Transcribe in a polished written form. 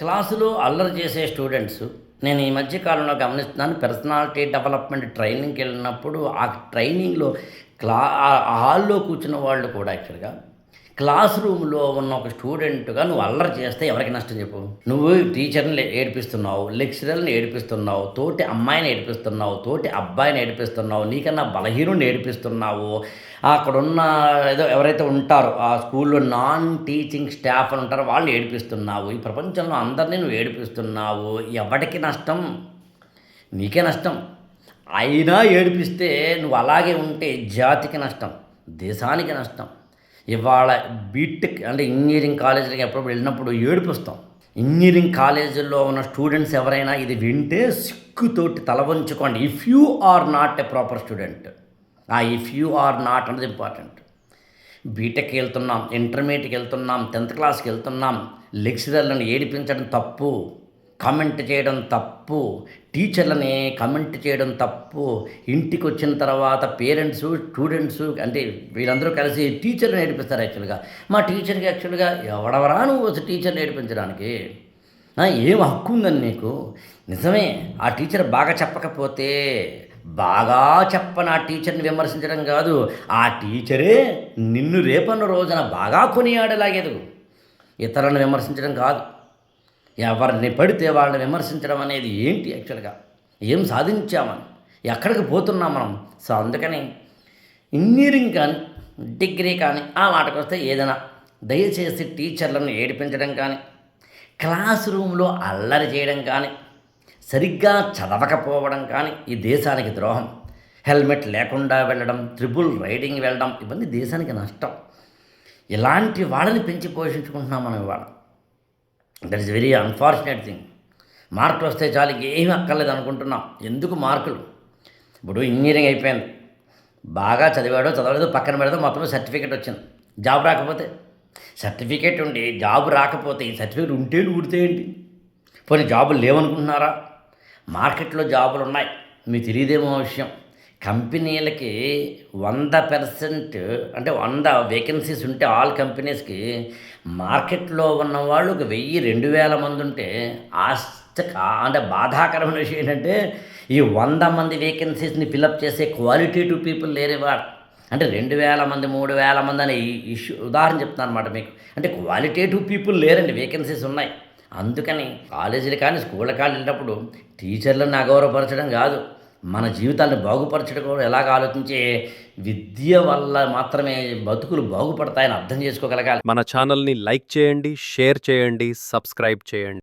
క్లాసులో అల్లరి చేసే స్టూడెంట్స్ నేను ఈ మధ్య కాలంలో గమనిస్తున్నాను. పర్సనాలిటీ డెవలప్మెంట్ ట్రైనింగ్‌కి వెళ్ళినప్పుడు ఆ ట్రైనింగ్‌లో ఆ హాల్‌లో కూర్చున్న వాళ్ళు కూడా యాక్చువల్‌గా క్లాస్ రూమ్‌లో ఉన్న ఒక స్టూడెంట్‌గా నువ్వు అల్లరి చేస్తే ఎవరికి నష్టం చెప్పు? నువ్వు టీచర్‌ని ఏడిపిస్తున్నావు, లెక్చరర్‌ని ఏడిపిస్తున్నావు, తోటి అమ్మాయిని ఏడిపిస్తున్నావు, తోటి అబ్బాయిని ఏడిపిస్తున్నావు, నీకన్నా బలహీనుడిని ఏడిపిస్తున్నావు. అక్కడున్న ఏదో ఎవరైతే ఉంటారో ఆ స్కూల్‌లో నాన్ టీచింగ్ స్టాఫ్ అని ఉంటారో వాళ్ళని ఏడిపిస్తున్నావు. ఈ ప్రపంచంలో అందరిని నువ్వు ఏడిపిస్తున్నావు. ఎవడికి నష్టం? నీకే నష్టం. అయినా ఏడిపిస్తే నువ్వు అలాగే ఉంటే జాతికి నష్టం, దేశానికి నష్టం. ఇవాళ బీటెక్ అంటే ఇంజనీరింగ్ కాలేజీలకి ఎప్పుడప్పుడు వెళ్ళినప్పుడు ఏడుపొస్తాం. ఇంజనీరింగ్ కాలేజీల్లో ఉన్న స్టూడెంట్స్ ఎవరైనా ఇది వింటే సిగ్గుతోటి తల వంచుకోండి. If you are not a proper student. ఆ ఇఫ్ యూ ఆర్ నాట్ అన్నది ఇంపార్టెంట్. బీటెక్కి వెళ్తున్నాం, ఇంటర్మీడియట్కి వెళ్తున్నాం, 10th క్లాస్కి వెళ్తున్నాం. లెక్చరర్లను ఏడిపించడం తప్పు, కామెంట్ చేయడం తప్పు, టీచర్లని కామెంట్ చేయడం తప్పు. ఇంటికి వచ్చిన తర్వాత పేరెంట్స్ స్టూడెంట్స్ అంటే వీళ్ళందరూ కలిసి టీచర్ని ఏడిపిస్తారు. యాక్చువల్గా మా టీచర్కి యాక్చువల్గా ఎవడవరా నువ్వు అసలు టీచర్ని ఏడిపించడానికి? ఏం హక్కు ఉందని నీకు? నిజమే, ఆ టీచర్ బాగా చెప్పకపోతే బాగా చెప్పని ఆ టీచర్ని విమర్శించడం కాదు, ఆ టీచరే నిన్ను రేపన్న రోజున బాగా కొనియాడేలాగేదు. ఇతరులను విమర్శించడం కాదు. ఎవరిని పడితే వాళ్ళని విమర్శించడం అనేది ఏంటి యాక్చువల్గా? ఏం సాధించామని, ఎక్కడికి పోతున్నాం మనం? సో అందుకని ఇంజనీరింగ్ కానీ డిగ్రీ కానీ ఆ మాటకొస్తే ఏదైనా దయచేసి టీచర్లను ఏడిపించడం కానీ, క్లాస్ రూమ్లో అల్లరి చేయడం కానీ, సరిగ్గా చదవకపోవడం కానీ ఈ దేశానికి ద్రోహం. హెల్మెట్ లేకుండా వెళ్ళడం, ట్రిపుల్ రైడింగ్ వెళ్ళడం ఇవన్నీ దేశానికి నష్టం. ఇలాంటి వాళ్ళని పెంచి పోషించుకుంటున్నాం మనం ఇవాళ. That is very unfortunate thing. మార్కులు వస్తే చాలు ఏమీ అక్కర్లేదు అనుకుంటున్నాం. ఎందుకు మార్కులు? ఇప్పుడు ఇంజనీరింగ్ అయిపోయింది, బాగా చదివాడో చదవలేదో పక్కన పెడదో మొత్తం సర్టిఫికేట్ వచ్చింది. జాబ్ రాకపోతే, సర్టిఫికేట్ ఉండి జాబ్ రాకపోతే ఈ సర్టిఫికేట్ ఉంటే ఊడితే ఏంటి? పోనీ జాబులు లేవనుకుంటున్నారా? మార్కెట్లో జాబులు ఉన్నాయి, మీకు తెలియదేమో విషయం. కంపెనీలకి 100% అంటే 100 వేకెన్సీస్ ఉంటే ఆల్ కంపెనీస్కి మార్కెట్లో ఉన్నవాళ్ళు ఒక 1000-2000 మంది ఉంటే అంటే బాధాకరమైన విషయం ఏంటంటే ఈ 100 మంది వేకెన్సీస్ని ఫిలప్ చేసే క్వాలిటేటివ్ పీపుల్ లేనివాడు. అంటే 2000 మంది 3000 మంది అనే ఇష్యూ ఉదాహరణ చెప్తాను అనమాట మీకు. అంటే క్వాలిటేటివ్ పీపుల్ లేరండి, వేకెన్సీస్ ఉన్నాయి. అందుకని కాలేజీలు కానీ స్కూళ్ళ కానీ వెళ్ళినప్పుడు టీచర్లను అగౌరవపరచడం కాదు, మన జీవితాలను బాగుపరచడం కూడా ఎలాగ ఆలోచించే విద్య వల్ల మాత్రమే బతుకులు బాగుపడతాయని అర్థం చేసుకోగలగాలి. మన ఛానల్ని లైక్ చేయండి, షేర్ చేయండి, సబ్స్క్రైబ్ చేయండి.